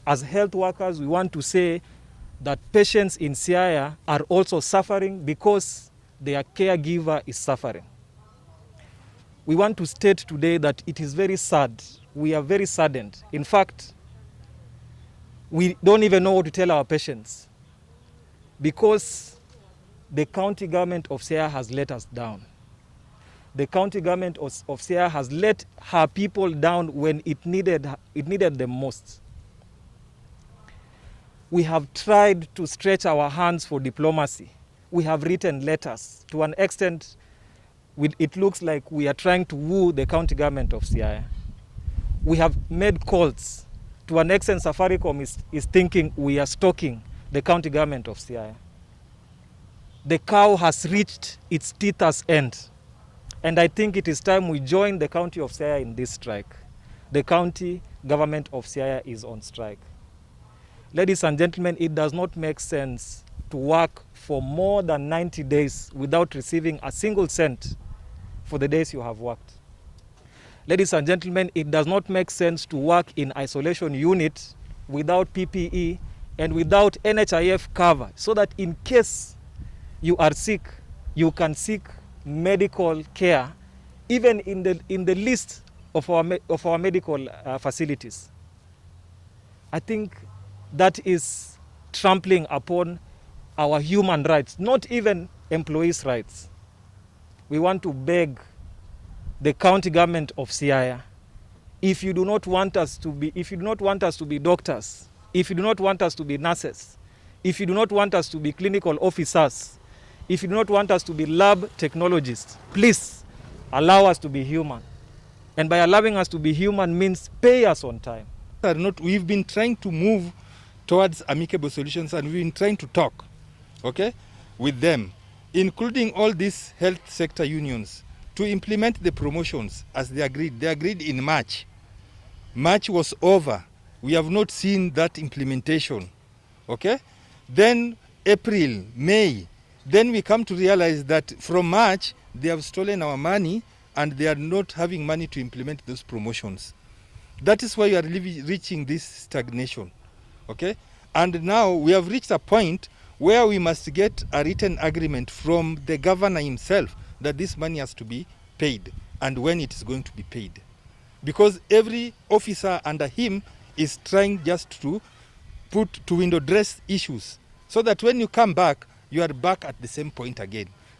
As health workers, we want to say that patients in Siaya are also suffering because their caregiver is suffering. We want to state today that it is very sad. We are very saddened. In fact, we don't even know what to tell our patients because the county government of Siaya has let us down. The county government of Siaya has let her people down when it needed them most. We have tried to stretch our hands for diplomacy. We have written letters. To an extent, it looks like we are trying to woo the county government of Siaya. We have made calls. To an extent, Safaricom is thinking we are stalking the county government of Siaya. The cow has reached its teeth's end. And I think it is time we join the county of Siaya in this strike. The county government of Siaya is on strike. Ladies and gentlemen, it does not make sense to work for more than 90 days without receiving a single cent for the days you have worked. Ladies and gentlemen, it does not make sense to work in isolation unit without PPE and without NHIF cover, so that in case you are sick, you can seek medical care, even in the list of our medical facilities. I think that is trampling upon our human rights, not even employees' rights. We want to beg the county government of Siaya, if you do not want us to be doctors, if you do not want us to be nurses, if you do not want us to be clinical officers, if you do not want us to be lab technologists, please allow us to be human. And by allowing us to be human means pay us on time. We've been trying to move towards amicable solutions, and we've been trying to talk, with them, including all these health sector unions, to implement the promotions as they agreed. They agreed in March. March was over. We have not seen that implementation. Then April, May. Then we come to realize that from March, they have stolen our money and they are not having money to implement those promotions. That is why we are reaching this stagnation. And now we have reached a point where we must get a written agreement from the governor himself that this money has to be paid and when it is going to be paid. Because every officer under him is trying just to window dress issues so that when you come back, you are back at the same point again.